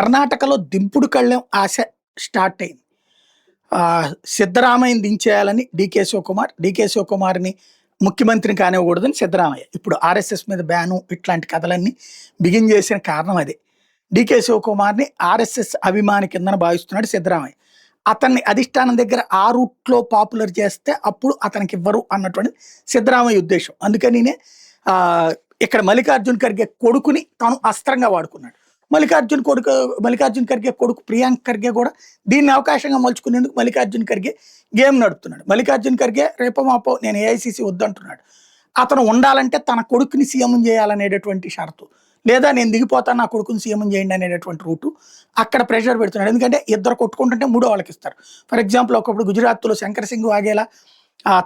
కర్ణాటకలో దింపుడు కళ్ళెం ఆశ స్టార్ట్ అయింది. సిద్ధరామయ్యని దించేయాలని డీకే శివకుమార్‌ని ముఖ్యమంత్రిని కానివ్వకూడదని సిద్ధరామయ్య. ఇప్పుడు ఆర్ఎస్ఎస్ మీద బ్యాను ఇట్లాంటి కథలన్నీ బిగిన్ చేసిన కారణం అదే. డీకే శివకుమార్‌ని ఆర్ఎస్ఎస్ అభిమాని కిందన భావిస్తున్నాడు సిద్ధరామయ్య. అతన్ని అధిష్టానం దగ్గర ఆ రూట్‌లో పాపులర్ చేస్తే అప్పుడు అతనికి ఇవ్వరు అన్నటువంటిది సిద్ధరామయ్య ఉద్దేశం. అందుకనినే ఇక్కడ మల్లికార్జున్ ఖర్గే కొడుకుని తాను అస్త్రంగా వాడుకున్నాడు. మల్లికార్జున్ ఖర్గే కొడుకు ప్రియాంక్ ఖర్గే కూడా దీన్ని అవకాశంగా మలుచుకునేందుకు మల్లికార్జున్ ఖర్గే గేమ్ నడుపుతున్నాడు. మల్లికార్జున్ ఖర్గే రేపో మాపో నేను ఏఐసీసీ వద్దంటున్నాడు. అతను ఉండాలంటే తన కొడుకుని సీఎం చేయాలనేటటువంటి షరతు, లేదా నేను దిగిపోతాను నా కొడుకుని సీఎం చేయండి అనేటటువంటి రూటు అక్కడ ప్రెషర్ పెడుతున్నాడు. ఎందుకంటే ఇద్దరు కొట్టుకుంటుంటే మూడో వాళ్ళకి ఇస్తారు. ఫర్ ఎగ్జాంపుల్ ఒకప్పుడు గుజరాత్లో శంకర్ సింగ్ వాఘేలా,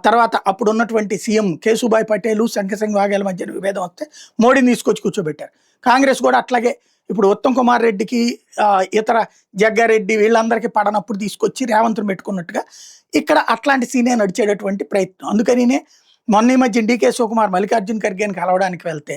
తర్వాత అప్పుడు ఉన్నటువంటి సీఎం కేశుభాయ్ పటేల్ శంకర్ సింగ్ వాఘేల మధ్య విభేదం వస్తే మోడీని తీసుకొచ్చి కూర్చోబెట్టారు. కాంగ్రెస్ కూడా అట్లాగే ఇప్పుడు ఉత్తమ్ కుమార్ రెడ్డికి ఇతర జగ్గారెడ్డి వీళ్ళందరికీ పడనప్పుడు తీసుకొచ్చి రేవంత్ను పెట్టుకున్నట్టుగా ఇక్కడ అట్లాంటి సీనే నడిచేటటువంటి ప్రయత్నం. అందుకనినే మొన్న ఈ మధ్య డీకే శివకుమార్ మల్లికార్జున్ ఖర్గేని కలవడానికి వెళ్తే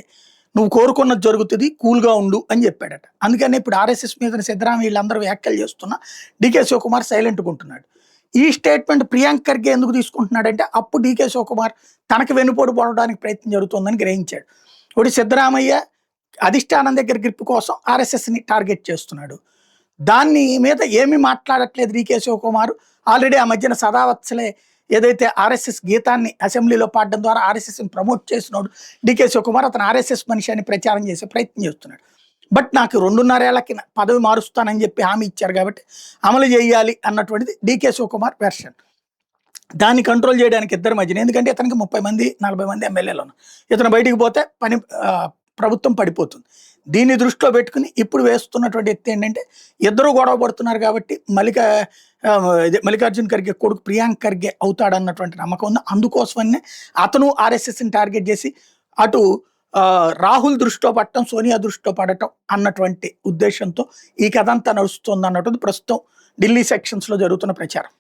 నువ్వు కోరుకున్నది జరుగుతుంది, కూల్గా ఉండు అని చెప్పాడట. అందుకని ఇప్పుడు ఆర్ఎస్ఎస్ మీద సిద్ధరామయ్య వీళ్ళందరూ వ్యాఖ్యలు చేస్తున్నా డీకే శివకుమార్ సైలెంట్గా ఉంటున్నాడు. ఈ స్టేట్మెంట్ ప్రియాంక్ ఖర్గే ఎందుకు తీసుకుంటున్నాడంటే అప్పుడు డీకే శివకుమార్ తనకు వెన్నుపోటు పడడానికి ప్రయత్నం జరుగుతుందని గ్రహించాడు. ఇప్పుడు సిద్ధరామయ్య అధిష్టానం దగ్గర గ్రిప్ కోసం ఆర్ఎస్ఎస్ని టార్గెట్ చేస్తున్నాడు. దాన్ని మీద ఏమీ మాట్లాడట్లేదు డీకే శివకుమార్. ఆల్రెడీ ఆ మధ్యన సదావత్సలే ఏదైతే ఆర్ఎస్ఎస్ గీతాన్ని అసెంబ్లీలో పాడడం ద్వారా ఆర్ఎస్ఎస్ని ప్రమోట్ చేసినాడు డీకే శివకుమార్, అతను ఆర్ఎస్ఎస్ మనిషి అని ప్రచారం చేసే ప్రయత్నం చేస్తున్నాడు. బట్ నాకు 2.5 ఏళ్లకి పదవి మారుస్తానని చెప్పి హామీ ఇచ్చారు కాబట్టి అమలు చేయాలి అన్నటువంటిది డీకే శివకుమార్ వెర్షన్. దాన్ని కంట్రోల్ చేయడానికి ఇద్దరి మధ్యన, ఎందుకంటే ఇతనికి 30 మంది 40 మంది ఎమ్మెల్యేలు ఉన్నారు. ఇతను బయటికి పోతే ప్రభుత్వం పడిపోతుంది. దీన్ని దృష్టిలో పెట్టుకుని ఇప్పుడు వేస్తున్నటువంటి ఎత్తు ఏంటంటే ఇద్దరు గొడవ పడుతున్నారు కాబట్టి మల్లికార్జున్ ఖర్గే కొడుకు ప్రియాంక్ ఖర్గే అవుతాడన్నటువంటి నమ్మకం ఉంది. అందుకోసమనే అతను ఆర్ఎస్ఎస్ని టార్గెట్ చేసి అటు రాహుల్ దృష్టిలో పడటం, సోనియా దృష్టిలో పడటం అన్నటువంటి ఉద్దేశంతో ఈ కథ అంతా నడుస్తుంది అన్నటువంటి ప్రస్తుతం ఢిల్లీ సెక్షన్స్లో జరుగుతున్న ప్రచారం.